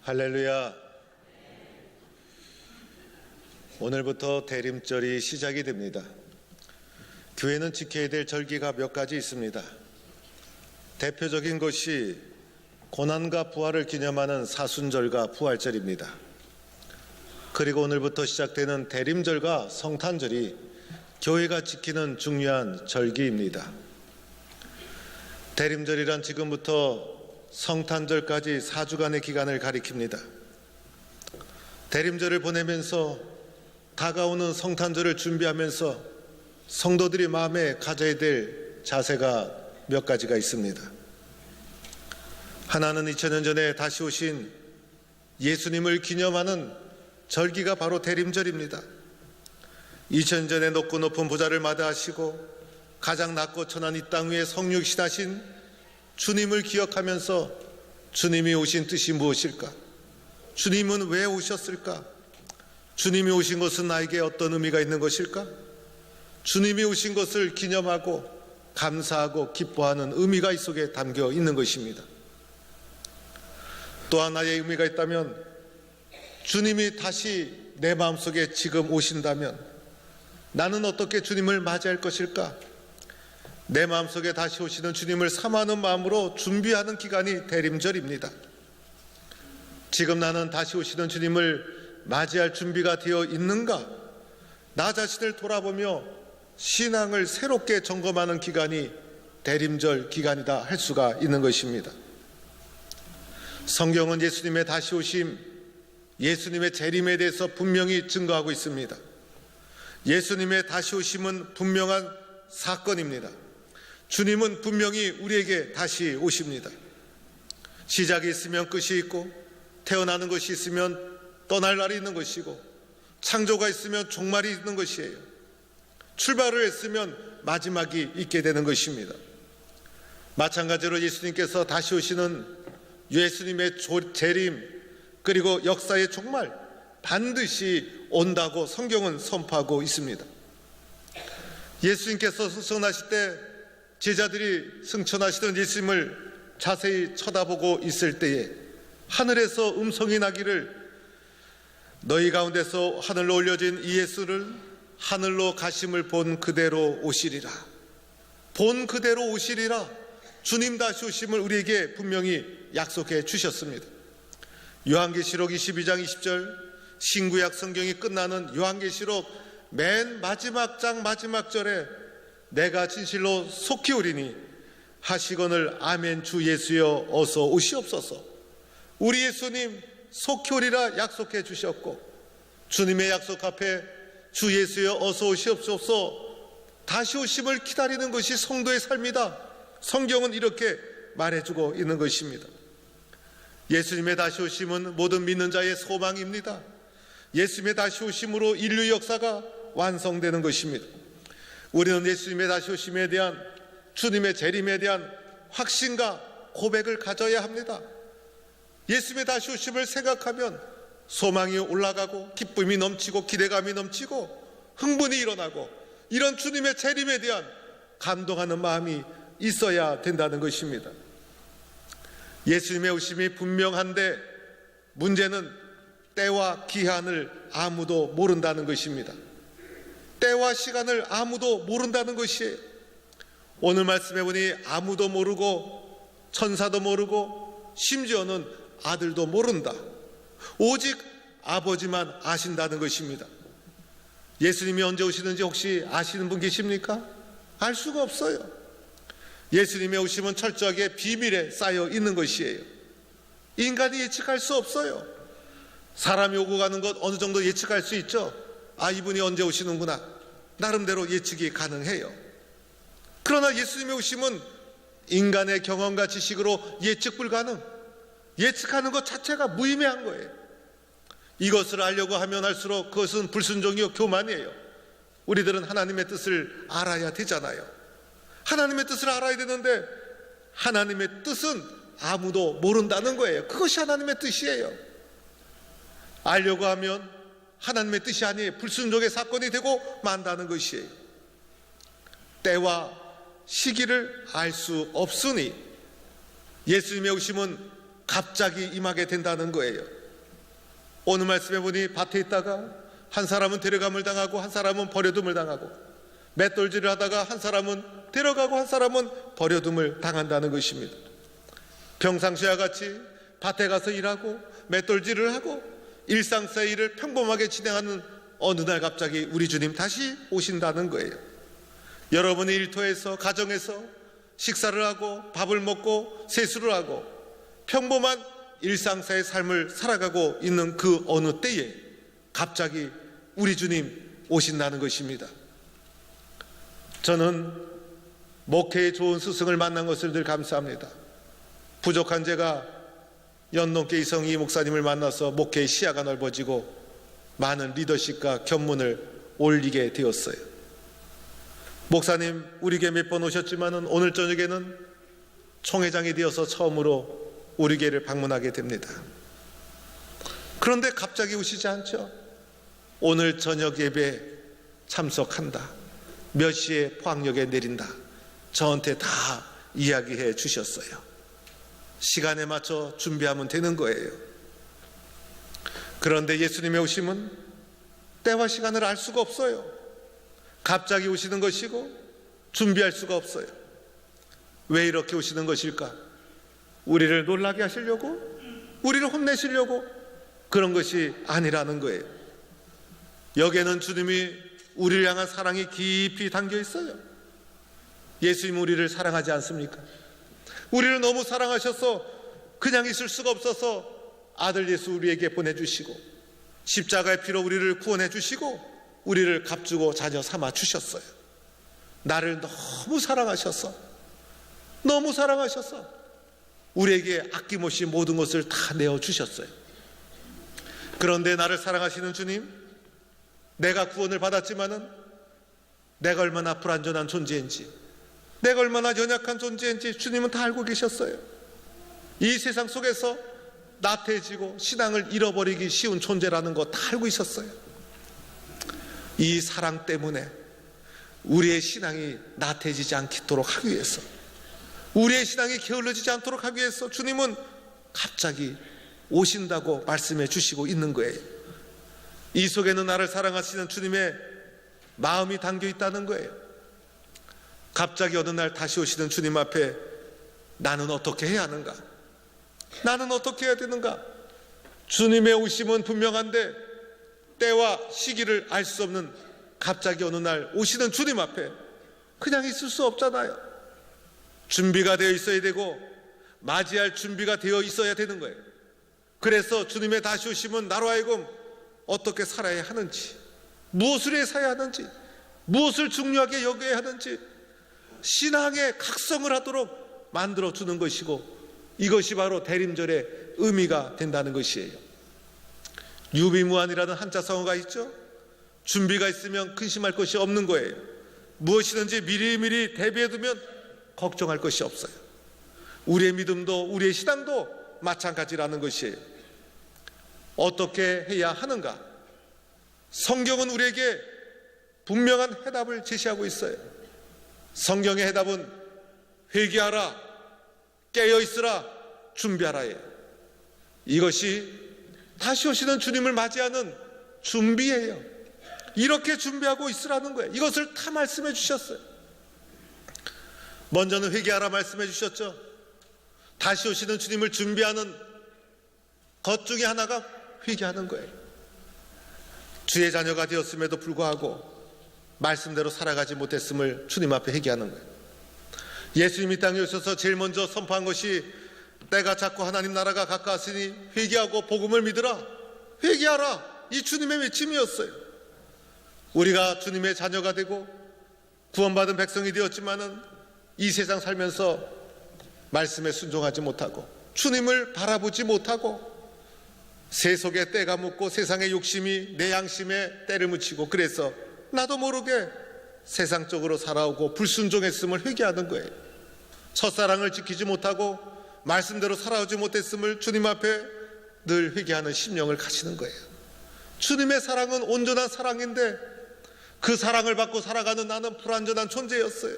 할렐루야. 오늘부터 대림절이 시작이 됩니다. 교회는 지켜야 될 절기가 몇 가지 있습니다. 대표적인 것이 고난과 부활을 기념하는 사순절과 부활절입니다. 그리고 오늘부터 시작되는 대림절과 성탄절이 교회가 지키는 중요한 절기입니다. 대림절이란 지금부터 성탄절까지 4주간의 기간을 가리킵니다. 대림절을 보내면서 다가오는 성탄절을 준비하면서 성도들이 마음에 가져야 될 자세가 몇 가지가 있습니다. 하나는 2000년 전에 다시 오신 예수님을 기념하는 절기가 바로 대림절입니다. 2000년 전에 높고 높은 보좌를 마다하시고 가장 낮고 천한 이 땅 위에 성육신하신 주님을 기억하면서 주님이 오신 뜻이 무엇일까? 주님은 왜 오셨을까? 주님이 오신 것은 나에게 어떤 의미가 있는 것일까? 주님이 오신 것을 기념하고 감사하고 기뻐하는 의미가 이 속에 담겨 있는 것입니다. 또 하나의 의미가 있다면 주님이 다시 내 마음속에 지금 오신다면 나는 어떻게 주님을 맞이할 것일까? 내 마음속에 다시 오시는 주님을 사모하는 마음으로 준비하는 기간이 대림절입니다. 지금 나는 다시 오시는 주님을 맞이할 준비가 되어 있는가? 나 자신을 돌아보며 신앙을 새롭게 점검하는 기간이 대림절 기간이다 할 수가 있는 것입니다. 성경은 예수님의 다시 오심, 예수님의 재림에 대해서 분명히 증거하고 있습니다. 예수님의 다시 오심은 분명한 사건입니다. 주님은 분명히 우리에게 다시 오십니다. 시작이 있으면 끝이 있고 태어나는 것이 있으면 떠날 날이 있는 것이고 창조가 있으면 종말이 있는 것이에요. 출발을 했으면 마지막이 있게 되는 것입니다. 마찬가지로 예수님께서 다시 오시는 예수님의 재림 그리고 역사의 종말 반드시 온다고 성경은 선포하고 있습니다. 예수님께서 승천하실 때 제자들이 승천하시던 예수님을 자세히 쳐다보고 있을 때에 하늘에서 음성이 나기를 너희 가운데서 하늘로 올려진 이 예수를 하늘로 가심을 본 그대로 오시리라. 본 그대로 오시리라. 주님 다시 오심을 우리에게 분명히 약속해 주셨습니다. 요한계시록 22장 20절 신구약 성경이 끝나는 요한계시록 맨 마지막 장 마지막 절에 내가 진실로 속히 오리니 하시거늘 아멘 주 예수여 어서 오시옵소서. 우리 예수님 속히 오리라 약속해 주셨고 주님의 약속 앞에 주 예수여 어서 오시옵소서 다시 오심을 기다리는 것이 성도의 삶이다. 성경은 이렇게 말해주고 있는 것입니다. 예수님의 다시 오심은 모든 믿는 자의 소망입니다. 예수님의 다시 오심으로 인류 역사가 완성되는 것입니다. 우리는 예수님의 다시 오심에 대한 주님의 재림에 대한 확신과 고백을 가져야 합니다. 예수님의 다시 오심을 생각하면 소망이 올라가고 기쁨이 넘치고 기대감이 넘치고 흥분이 일어나고 이런 주님의 재림에 대한 감동하는 마음이 있어야 된다는 것입니다. 예수님의 오심이 분명한데 문제는 때와 기한을 아무도 모른다는 것입니다. 때와 시간을 아무도 모른다는 것이에요. 오늘 말씀해 보니 아무도 모르고 천사도 모르고 심지어는 아들도 모른다. 오직 아버지만 아신다는 것입니다. 예수님이 언제 오시는지 혹시 아시는 분 계십니까? 알 수가 없어요. 예수님의 오심은 철저하게 비밀에 쌓여 있는 것이에요. 인간이 예측할 수 없어요. 사람이 오고 가는 것 어느 정도 예측할 수 있죠. 아, 이분이 언제 오시는구나. 나름대로 예측이 가능해요. 그러나 예수님의 오심은 인간의 경험과 지식으로 예측 불가능. 예측하는 것 자체가 무의미한 거예요. 이것을 알려고 하면 할수록 그것은 불순종이요 교만이에요. 우리들은 하나님의 뜻을 알아야 되잖아요. 하나님의 뜻을 알아야 되는데 하나님의 뜻은 아무도 모른다는 거예요. 그것이 하나님의 뜻이에요. 알려고 하면 하나님의 뜻이 아니에요. 불순종의 사건이 되고 만다는 것이에요. 때와 시기를 알 수 없으니 예수님의 오심은 갑자기 임하게 된다는 거예요. 오늘 말씀해 보니 밭에 있다가 한 사람은 데려감을 당하고 한 사람은 버려둠을 당하고, 맷돌질을 하다가 한 사람은 데려가고 한 사람은 버려둠을 당한다는 것입니다. 평상시와 같이 밭에 가서 일하고 맷돌질을 하고 일상사의 일을 평범하게 진행하는 어느 날 갑자기 우리 주님 다시 오신다는 거예요. 여러분의 일터에서, 가정에서 식사를 하고 밥을 먹고 세수를 하고 평범한 일상사의 삶을 살아가고 있는 그 어느 때에 갑자기 우리 주님 오신다는 것입니다. 저는 목회에 좋은 스승을 만난 것을 늘 감사합니다. 부족한 제가 연동계 이성희 목사님을 만나서 목회의 시야가 넓어지고 많은 리더십과 견문을 올리게 되었어요. 목사님 우리 교회 몇 번 오셨지만 오늘 저녁에는 총회장이 되어서 처음으로 우리 교회를 방문하게 됩니다. 그런데 갑자기 오시지 않죠. 오늘 저녁 예배에 참석한다, 몇 시에 포항역에 내린다, 저한테 다 이야기해 주셨어요. 시간에 맞춰 준비하면 되는 거예요. 그런데 예수님의 오심은 때와 시간을 알 수가 없어요. 갑자기 오시는 것이고 준비할 수가 없어요. 왜 이렇게 오시는 것일까? 우리를 놀라게 하시려고, 우리를 혼내시려고 그런 것이 아니라는 거예요. 여기에는 주님이 우리를 향한 사랑이 깊이 담겨 있어요. 예수님 우리를 사랑하지 않습니까? 우리를 너무 사랑하셔서 그냥 있을 수가 없어서 아들 예수 우리에게 보내주시고 십자가의 피로 우리를 구원해 주시고 우리를 값주고 자녀 삼아 주셨어요. 나를 너무 사랑하셔서 우리에게 아낌없이 모든 것을 다 내어주셨어요. 그런데 나를 사랑하시는 주님, 내가 구원을 받았지만은 내가 얼마나 불완전한 존재인지, 내가 얼마나 연약한 존재인지 주님은 다 알고 계셨어요. 이 세상 속에서 나태해지고 신앙을 잃어버리기 쉬운 존재라는 거 다 알고 있었어요. 이 사랑 때문에 우리의 신앙이 나태해지지 않도록 하기 위해서, 우리의 신앙이 게을러지지 않도록 하기 위해서 주님은 갑자기 오신다고 말씀해 주시고 있는 거예요. 이 속에는 나를 사랑하시는 주님의 마음이 담겨 있다는 거예요. 갑자기 어느 날 다시 오시는 주님 앞에 나는 어떻게 해야 하는가? 나는 어떻게 해야 되는가? 주님의 오심은 분명한데 때와 시기를 알 수 없는 갑자기 어느 날 오시는 주님 앞에 그냥 있을 수 없잖아요. 준비가 되어 있어야 되고 맞이할 준비가 되어 있어야 되는 거예요. 그래서 주님의 다시 오심은 나로 하여금 어떻게 살아야 하는지, 무엇을 해야 하는지, 무엇을 중요하게 여겨야 하는지 신앙의 각성을 하도록 만들어주는 것이고, 이것이 바로 대림절의 의미가 된다는 것이에요. 유비무환이라는 한자성어가 있죠. 준비가 있으면 근심할 것이 없는 거예요. 무엇이든지 미리미리 대비해두면 걱정할 것이 없어요. 우리의 믿음도 우리의 신앙도 마찬가지라는 것이에요. 어떻게 해야 하는가? 성경은 우리에게 분명한 해답을 제시하고 있어요. 성경의 해답은 회개하라, 깨어있으라, 준비하라예요. 이것이 다시 오시는 주님을 맞이하는 준비예요. 이렇게 준비하고 있으라는 거예요. 이것을 다 말씀해 주셨어요. 먼저는 회개하라 말씀해 주셨죠. 다시 오시는 주님을 준비하는 것 중에 하나가 회개하는 거예요. 주의 자녀가 되었음에도 불구하고 말씀대로 살아가지 못했음을 주님 앞에 회개하는 거예요. 예수님이 땅에 오셔서 제일 먼저 선포한 것이 때가 찼고 하나님 나라가 가까웠으니 회개하고 복음을 믿으라, 회개하라, 이 주님의 외침이었어요. 우리가 주님의 자녀가 되고 구원받은 백성이 되었지만은 이 세상 살면서 말씀에 순종하지 못하고 주님을 바라보지 못하고 세속의 때가 묻고 세상의 욕심이 내 양심에 때를 묻히고, 그래서 나도 모르게 세상적으로 살아오고 불순종했음을 회개하는 거예요. 첫사랑을 지키지 못하고 말씀대로 살아오지 못했음을 주님 앞에 늘 회개하는 심령을 가지는 거예요. 주님의 사랑은 온전한 사랑인데 그 사랑을 받고 살아가는 나는 불완전한 존재였어요.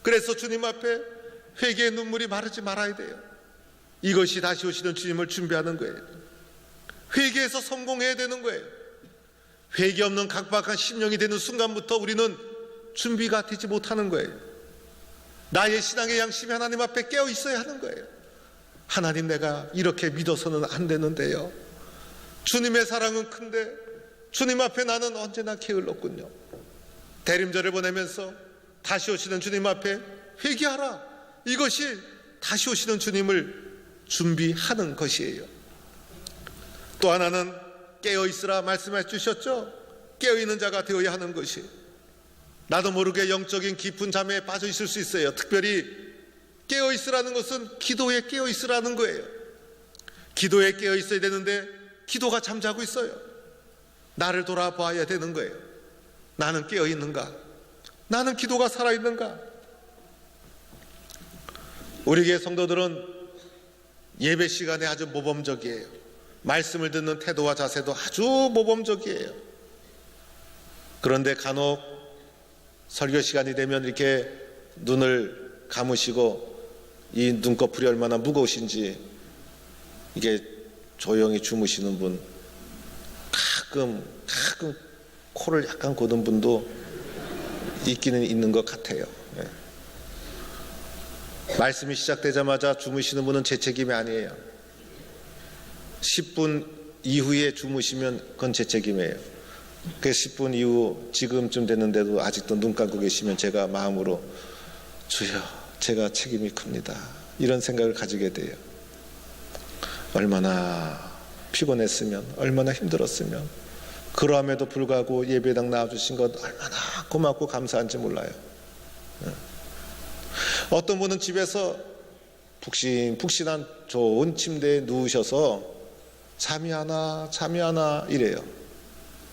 그래서 주님 앞에 회개의 눈물이 마르지 말아야 돼요. 이것이 다시 오시는 주님을 준비하는 거예요. 회개해서 성공해야 되는 거예요. 회개 없는 각박한 심령이 되는 순간부터 우리는 준비가 되지 못하는 거예요. 나의 신앙의 양심이 하나님 앞에 깨어 있어야 하는 거예요. 하나님, 내가 이렇게 믿어서는 안 되는데요. 주님의 사랑은 큰데 주님 앞에 나는 언제나 게을렀군요. 대림절을 보내면서 다시 오시는 주님 앞에 회개하라. 이것이 다시 오시는 주님을 준비하는 것이에요. 또 하나는 깨어있으라 말씀해 주셨죠. 깨어있는 자가 되어야 하는 것이, 나도 모르게 영적인 깊은 잠에 빠져 있을 수 있어요. 특별히 깨어있으라는 것은 기도에 깨어있으라는 거예요. 기도에 깨어있어야 되는데 기도가 잠자고 있어요. 나를 돌아봐야 되는 거예요. 나는 깨어있는가? 나는 기도가 살아있는가? 우리 교회 성도들은 예배 시간에 아주 모범적이에요. 말씀을 듣는 태도와 자세도 아주 모범적이에요. 그런데 간혹 설교 시간이 되면 이렇게 눈을 감으시고 이 눈꺼풀이 얼마나 무거우신지 이게 조용히 주무시는 분, 가끔 코를 약간 고는 분도 있기는 있는 것 같아요. 말씀이 시작되자마자 주무시는 분은 제 책임이 아니에요. 10분 이후에 주무시면 그건 제 책임이에요. 그 10분 이후 지금쯤 됐는데도 아직도 눈 감고 계시면 제가 마음으로 주여, 제가 책임이 큽니다, 이런 생각을 가지게 돼요. 얼마나 피곤했으면, 얼마나 힘들었으면, 그러함에도 불구하고 예배당 나와주신 것 얼마나 고맙고 감사한지 몰라요. 어떤 분은 집에서 푹신푹신한 좋은 침대에 누우셔서 잠이 하나 이래요.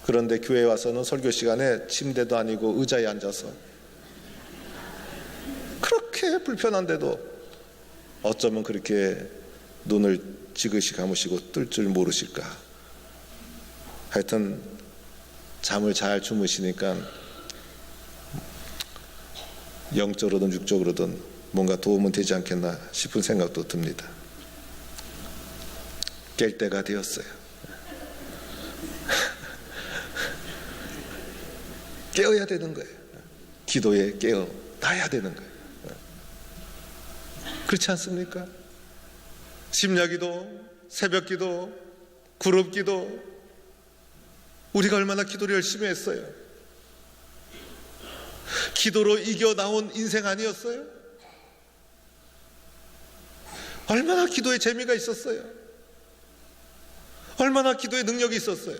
그런데 교회에 와서는 설교 시간에 침대도 아니고 의자에 앉아서 그렇게 불편한데도 어쩌면 그렇게 눈을 지그시 감으시고 뜰 줄 모르실까. 하여튼 잠을 잘 주무시니까 영적으로든 육적으로든 뭔가 도움은 되지 않겠나 싶은 생각도 듭니다. 깰 때가 되었어요. 깨어야 되는 거예요. 기도에 깨어나야 되는 거예요. 그렇지 않습니까? 심야기도, 새벽기도, 그룹기도, 우리가 얼마나 기도를 열심히 했어요. 기도로 이겨나온 인생 아니었어요? 얼마나 기도에 재미가 있었어요. 얼마나 기도에 능력이 있었어요.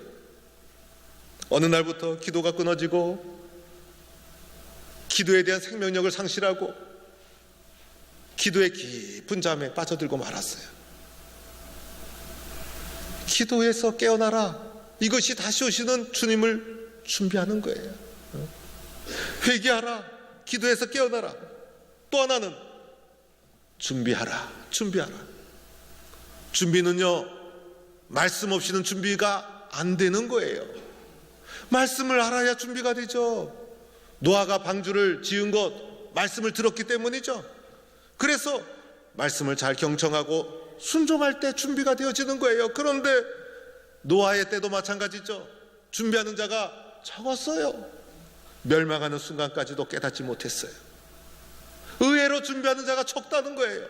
어느 날부터 기도가 끊어지고 기도에 대한 생명력을 상실하고 기도의 깊은 잠에 빠져들고 말았어요. 기도에서 깨어나라. 이것이 다시 오시는 주님을 준비하는 거예요. 회개하라. 기도에서 깨어나라. 또 하나는 준비하라. 준비는요, 말씀 없이는 준비가 안 되는 거예요. 말씀을 알아야 준비가 되죠. 노아가 방주를 지은 것 말씀을 들었기 때문이죠. 그래서 말씀을 잘 경청하고 순종할 때 준비가 되어지는 거예요. 그런데 노아의 때도 마찬가지죠. 준비하는 자가 적었어요. 멸망하는 순간까지도 깨닫지 못했어요. 의외로 준비하는 자가 적다는 거예요.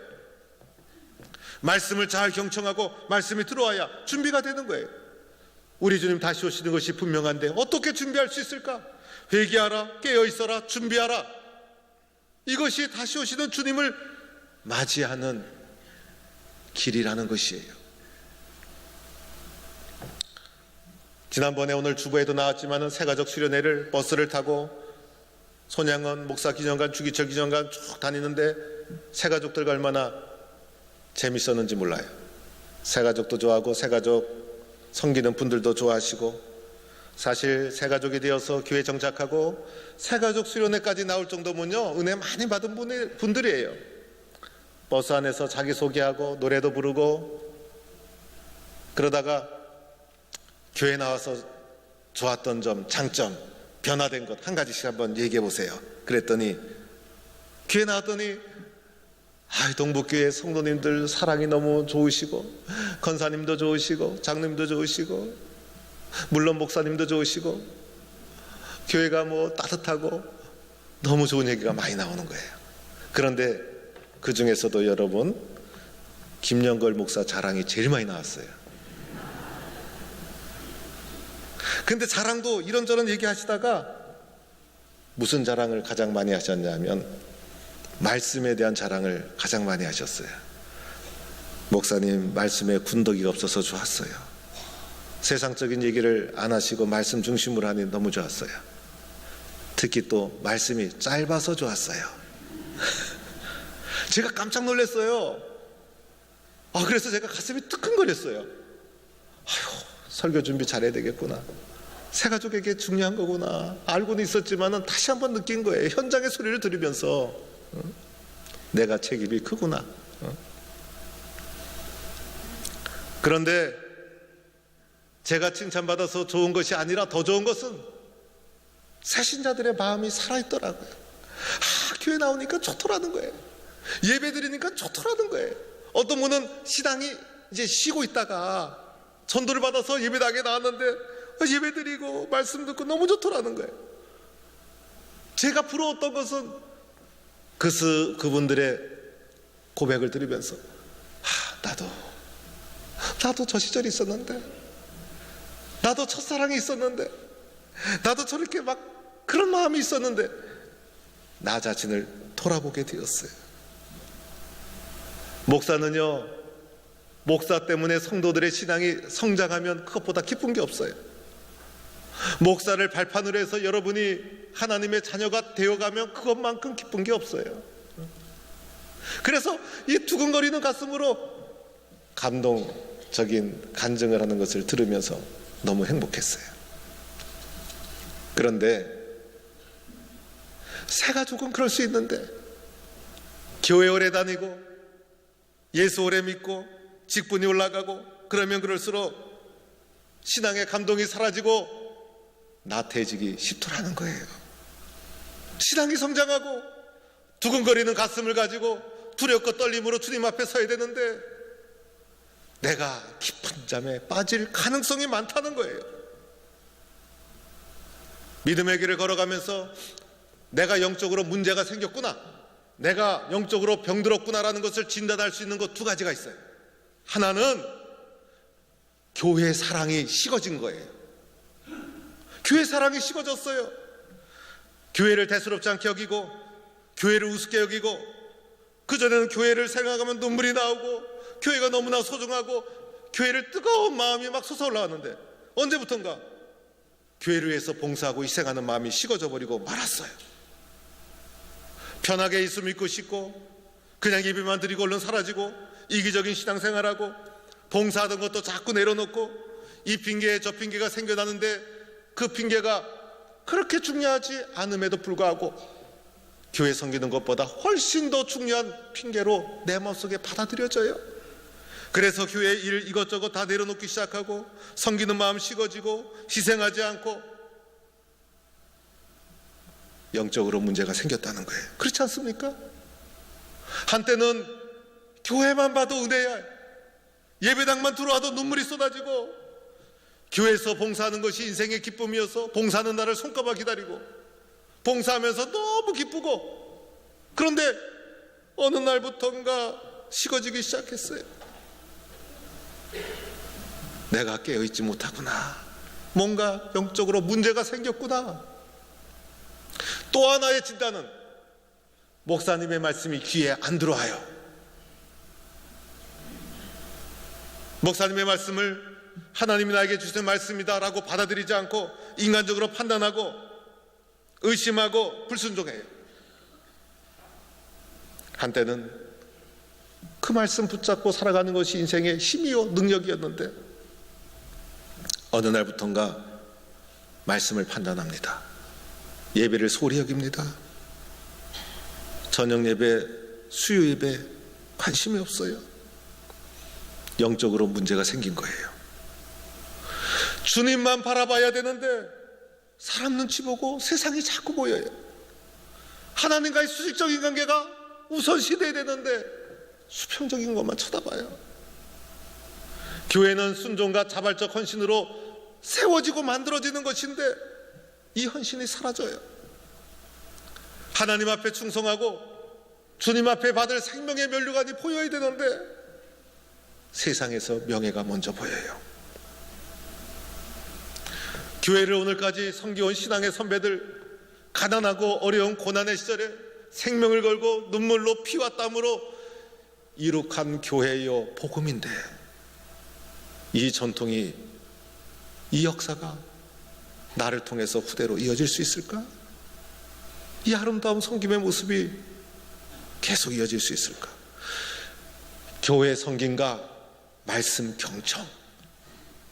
말씀을 잘 경청하고 말씀이 들어와야 준비가 되는 거예요. 우리 주님 다시 오시는 것이 분명한데 어떻게 준비할 수 있을까? 회개하라, 깨어있어라, 준비하라. 이것이 다시 오시는 주님을 맞이하는 길이라는 것이에요. 지난번에 오늘 주보에도 나왔지만 새가족 수련회를 버스를 타고 손양원 목사 기념관, 주기철 기념관 쭉 다니는데 새가족들과 얼마나 재밌었는지 몰라요. 새가족도 좋아하고 새가족 섬기는 분들도 좋아하시고, 사실 새가족이 되어서 교회 정착하고 새가족 수련회까지 나올 정도면요, 은혜 많이 받은 분들이에요. 버스 안에서 자기소개하고 노래도 부르고, 그러다가 교회 나와서 좋았던 점, 장점, 변화된 것 한 가지씩 한번 얘기해 보세요. 그랬더니 교회 나왔더니 동북교회 성도님들 사랑이 너무 좋으시고, 권사님도 좋으시고, 장님도 좋으시고, 물론 목사님도 좋으시고, 교회가 뭐 따뜻하고 너무 좋은 얘기가 많이 나오는 거예요. 그런데 그 중에서도 여러분, 김영걸 목사 자랑이 제일 많이 나왔어요. 근데 자랑도 이런저런 얘기하시다가 무슨 자랑을 가장 많이 하셨냐면 말씀에 대한 자랑을 가장 많이 하셨어요. 목사님, 말씀에 군더기가 없어서 좋았어요. 세상적인 얘기를 안 하시고 말씀 중심으로 하니 너무 좋았어요. 특히 또 말씀이 짧아서 좋았어요. 제가 깜짝 놀랐어요. 그래서 제가 가슴이 뜨끔거렸어요. 아휴, 설교 준비 잘해야 되겠구나. 새가족에게 중요한 거구나. 알고는 있었지만 다시 한번 느낀 거예요. 현장의 소리를 들으면서 내가 책임이 크구나. 그런데 제가 칭찬받아서 좋은 것이 아니라 더 좋은 것은 새신자들의 마음이 살아있더라고요. 교회 나오니까 좋더라는 거예요. 예배 드리니까 좋더라는 거예요. 어떤 분은 신앙이 이제 쉬고 있다가 전도를 받아서 예배당에 나왔는데 예배 드리고 말씀 듣고 너무 좋더라는 거예요. 제가 부러웠던 것은 그분들의 고백을 들으면서 나도 저 시절이 있었는데, 나도 첫사랑이 있었는데, 나도 저렇게 막 그런 마음이 있었는데, 나 자신을 돌아보게 되었어요. 목사는요, 목사 때문에 성도들의 신앙이 성장하면 그것보다 기쁜 게 없어요. 목사를 발판으로 해서 여러분이 하나님의 자녀가 되어가면 그것만큼 기쁜 게 없어요. 그래서 이 두근거리는 가슴으로 감동적인 간증을 하는 것을 들으면서 너무 행복했어요. 그런데 새가족은 그럴 수 있는데, 교회 오래 다니고 예수 오래 믿고 직분이 올라가고 그러면 그럴수록 신앙의 감동이 사라지고 나태해지기 쉽더라는 거예요. 신앙이 성장하고 두근거리는 가슴을 가지고 두렵고 떨림으로 주님 앞에 서야 되는데 내가 깊은 잠에 빠질 가능성이 많다는 거예요. 믿음의 길을 걸어가면서 내가 영적으로 문제가 생겼구나, 내가 영적으로 병들었구나라는 것을 진단할 수 있는 것 두 가지가 있어요. 하나는 교회 사랑이 식어진 거예요. 교회 사랑이 식어졌어요. 교회를 대수롭지 않게 여기고 교회를 우습게 여기고, 그전에는 교회를 생각하면 눈물이 나오고 교회가 너무나 소중하고 교회를 뜨거운 마음이 막 솟아올라왔는데 언제부턴가 교회를 위해서 봉사하고 희생하는 마음이 식어져 버리고 말았어요. 편하게 예수 믿고 싶고 그냥 예배만 드리고 얼른 사라지고 이기적인 신앙생활하고 봉사하던 것도 자꾸 내려놓고 이 핑계 저 핑계가 생겨나는데 그 핑계가 그렇게 중요하지 않음에도 불구하고 교회 섬기는 것보다 훨씬 더 중요한 핑계로 내 마음속에 받아들여져요. 그래서 교회 일 이것저것 다 내려놓기 시작하고 섬기는 마음 식어지고 희생하지 않고 영적으로 문제가 생겼다는 거예요. 그렇지 않습니까? 한때는 교회만 봐도 은혜야, 예배당만 들어와도 눈물이 쏟아지고 교회에서 봉사하는 것이 인생의 기쁨이어서 봉사하는 날을 손꼽아 기다리고 봉사하면서 너무 기쁘고, 그런데 어느 날부턴가 식어지기 시작했어요. 내가 깨어있지 못하구나, 뭔가 영적으로 문제가 생겼구나. 또 하나의 진단은 목사님의 말씀이 귀에 안 들어와요. 목사님의 말씀을 하나님이 나에게 주신 말씀이다 라고 받아들이지 않고 인간적으로 판단하고 의심하고 불순종해요. 한때는 그 말씀 붙잡고 살아가는 것이 인생의 힘이요 능력이었는데 어느 날부턴가 말씀을 판단합니다. 예배를 소홀히 여깁니다. 저녁 예배, 수요 예배 관심이 없어요. 영적으로 문제가 생긴 거예요. 주님만 바라봐야 되는데 사람 눈치 보고 세상이 자꾸 보여요. 하나님과의 수직적인 관계가 우선시돼야 되는데 수평적인 것만 쳐다봐요. 교회는 순종과 자발적 헌신으로 세워지고 만들어지는 것인데 이 헌신이 사라져요. 하나님 앞에 충성하고 주님 앞에 받을 생명의 면류관이 보여야 되는데 세상에서 명예가 먼저 보여요. 교회를 오늘까지 섬겨온 신앙의 선배들, 가난하고 어려운 고난의 시절에 생명을 걸고 눈물로 피와 땀으로 이룩한 교회요 복음인데 이 전통이, 이 역사가 나를 통해서 후대로 이어질 수 있을까? 이 아름다운 섬김의 모습이 계속 이어질 수 있을까? 교회 섬김과 말씀 경청,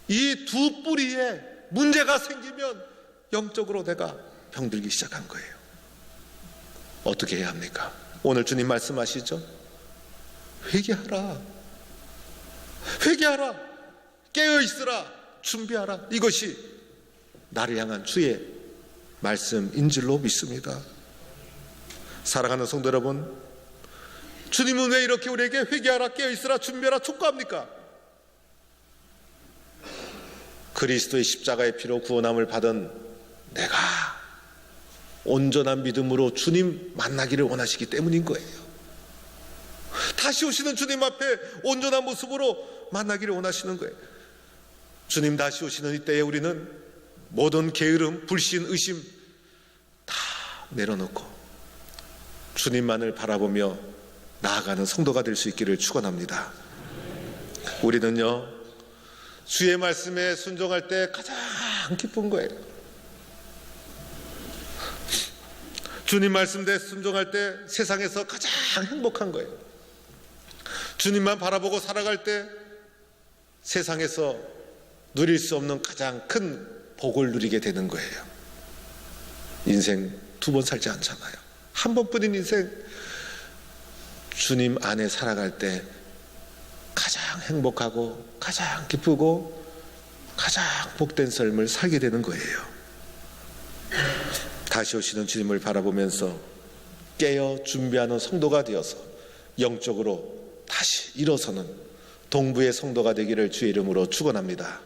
이 두 뿌리에 문제가 생기면 영적으로 내가 병들기 시작한 거예요. 어떻게 해야 합니까? 오늘 주님 말씀하시죠? 회개하라, 회개하라, 깨어있으라, 준비하라. 이것이 나를 향한 주의 말씀인 줄로 믿습니다. 사랑하는 성도 여러분, 주님은 왜 이렇게 우리에게 회개하라, 깨어있으라, 준비하라 촉구합니까? 그리스도의 십자가의 피로 구원함을 받은 내가 온전한 믿음으로 주님 만나기를 원하시기 때문인 거예요. 다시 오시는 주님 앞에 온전한 모습으로 만나기를 원하시는 거예요. 주님 다시 오시는 이때에 우리는 모든 게으름, 불신, 의심 다 내려놓고 주님만을 바라보며 나아가는 성도가 될 수 있기를 축원합니다. 우리는요, 주의 말씀에 순종할 때 가장 기쁜 거예요. 주님 말씀대로 순종할 때 세상에서 가장 행복한 거예요. 주님만 바라보고 살아갈 때 세상에서 누릴 수 없는 가장 큰 복을 누리게 되는 거예요. 인생 두 번 살지 않잖아요. 한 번뿐인 인생, 주님 안에 살아갈 때 가장 행복하고 가장 기쁘고 가장 복된 삶을 살게 되는 거예요. 다시 오시는 주님을 바라보면서 깨어 준비하는 성도가 되어서 영적으로 다시 일어서는 동부의 성도가 되기를 주의 이름으로 축원합니다.